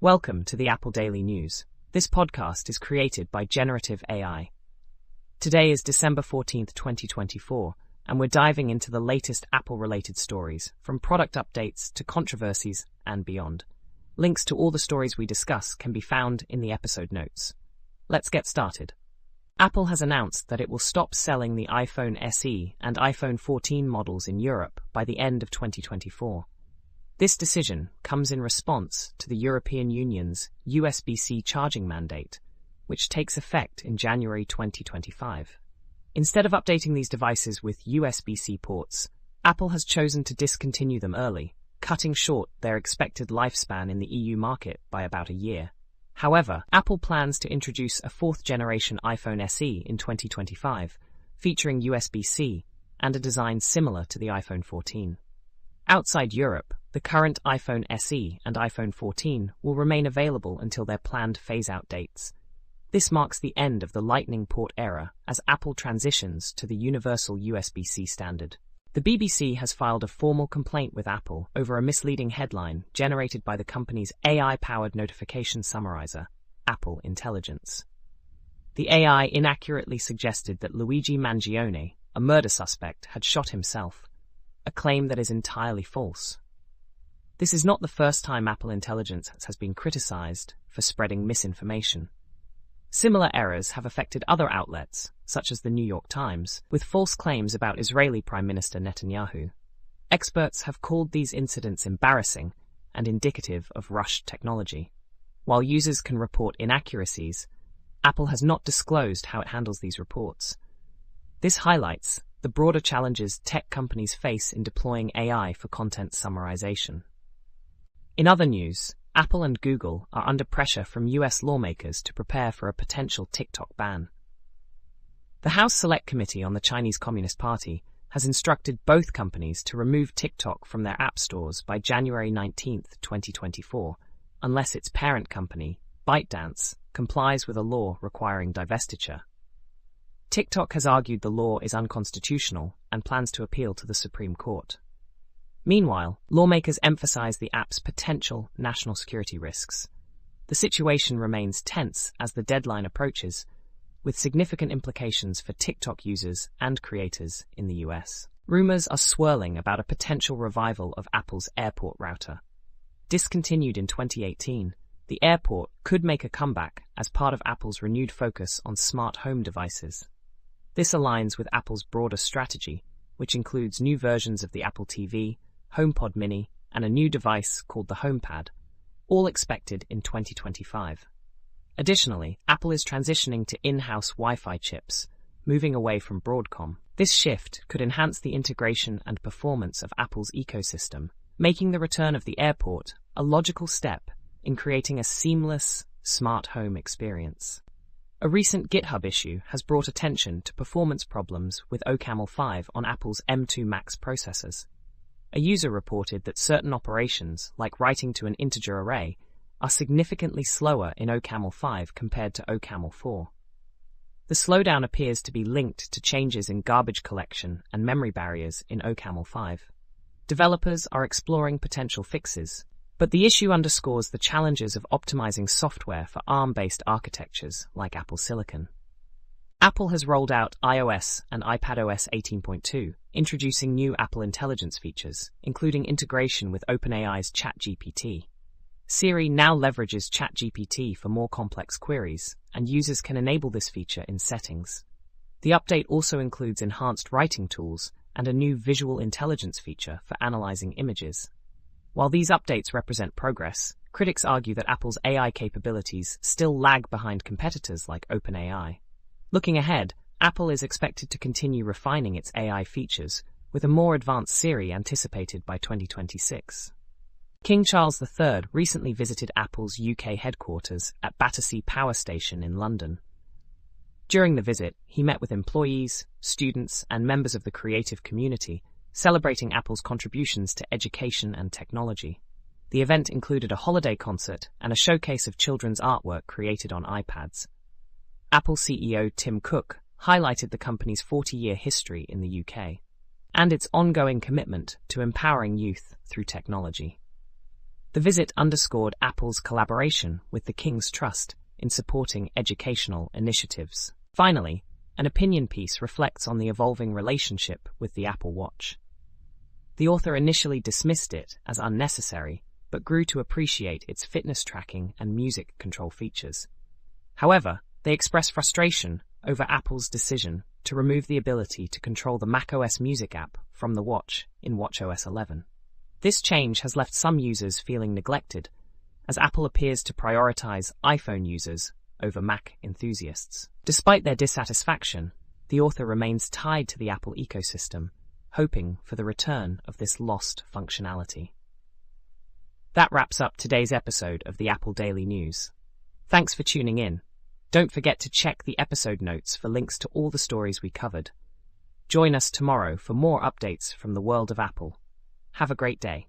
Welcome to the Apple Daily News. This podcast is created by Generative AI. Today is December 14th, 2024, and we're diving into the latest Apple-related stories, from product updates to controversies and beyond. Links to all the stories we discuss can be found in the episode notes. Let's get started. Apple has announced that it will stop selling the iPhone SE and iPhone 14 models in Europe by the end of 2024. This decision comes in response to the European Union's USB-C charging mandate, which takes effect in January 2025. Instead of updating these devices with USB-C ports, Apple has chosen to discontinue them early, cutting short their expected lifespan in the EU market by about a year. However, Apple plans to introduce a fourth-generation iPhone SE in 2025, featuring USB-C and a design similar to the iPhone 14. Outside Europe, the current iPhone SE and iPhone 14 will remain available until their planned phase-out dates. This marks the end of the Lightning port era as Apple transitions to the universal USB-C standard. The BBC has filed a formal complaint with Apple over a misleading headline generated by the company's AI-powered notification summarizer, Apple Intelligence. The AI inaccurately suggested that Luigi Mangione, a murder suspect, had shot himself, a claim that is entirely false. This is not the first time Apple Intelligence has been criticized for spreading misinformation. Similar errors have affected other outlets, such as the New York Times, with false claims about Israeli Prime Minister Netanyahu. Experts have called these incidents embarrassing and indicative of rushed technology. While users can report inaccuracies, Apple has not disclosed how it handles these reports. This highlights the broader challenges tech companies face in deploying AI for content summarization. In other news, Apple and Google are under pressure from US lawmakers to prepare for a potential TikTok ban. The House Select Committee on the Chinese Communist Party has instructed both companies to remove TikTok from their app stores by January 19, 2024, unless its parent company, ByteDance, complies with a law requiring divestiture. TikTok has argued the law is unconstitutional and plans to appeal to the Supreme Court. Meanwhile, lawmakers emphasize the app's potential national security risks. The situation remains tense as the deadline approaches, with significant implications for TikTok users and creators in the US. Rumors are swirling about a potential revival of Apple's Airport router. Discontinued in 2018, the Airport could make a comeback as part of Apple's renewed focus on smart home devices. This aligns with Apple's broader strategy, which includes new versions of the Apple TV, HomePod Mini, and a new device called the HomePad, all expected in 2025. Additionally, Apple is transitioning to in-house Wi-Fi chips, moving away from Broadcom. This shift could enhance the integration and performance of Apple's ecosystem, making the return of the Airport a logical step in creating a seamless, smart home experience. A recent GitHub issue has brought attention to performance problems with OCaml 5 on Apple's M2 Max processors. A user reported that certain operations, like writing to an integer array, are significantly slower in OCaml 5 compared to OCaml 4. The slowdown appears to be linked to changes in garbage collection and memory barriers in OCaml 5. Developers are exploring potential fixes, but the issue underscores the challenges of optimizing software for ARM-based architectures like Apple Silicon. Apple has rolled out iOS and iPadOS 18.2, introducing new Apple Intelligence features, including integration with OpenAI's ChatGPT. Siri now leverages ChatGPT for more complex queries, and users can enable this feature in settings. The update also includes enhanced writing tools and a new visual intelligence feature for analyzing images. While these updates represent progress, critics argue that Apple's AI capabilities still lag behind competitors like OpenAI. Looking ahead, Apple is expected to continue refining its AI features, with a more advanced Siri anticipated by 2026. King Charles III recently visited Apple's UK headquarters at Battersea Power Station in London. During the visit, he met with employees, students, and members of the creative community, celebrating Apple's contributions to education and technology. The event included a holiday concert and a showcase of children's artwork created on iPads. Apple CEO Tim Cook highlighted the company's 40-year history in the UK and its ongoing commitment to empowering youth through technology. The visit underscored Apple's collaboration with the King's Trust in supporting educational initiatives. Finally, an opinion piece reflects on the evolving relationship with the Apple Watch. The author initially dismissed it as unnecessary, but grew to appreciate its fitness tracking and music control features. However, they express frustration over Apple's decision to remove the ability to control the macOS Music app from the watch in watchOS 11. This change has left some users feeling neglected, as Apple appears to prioritize iPhone users over Mac enthusiasts. Despite their dissatisfaction, the author remains tied to the Apple ecosystem, hoping for the return of this lost functionality. That wraps up today's episode of the Apple Daily News. Thanks for tuning in. Don't forget to check the episode notes for links to all the stories we covered. Join us tomorrow for more updates from the world of Apple. Have a great day.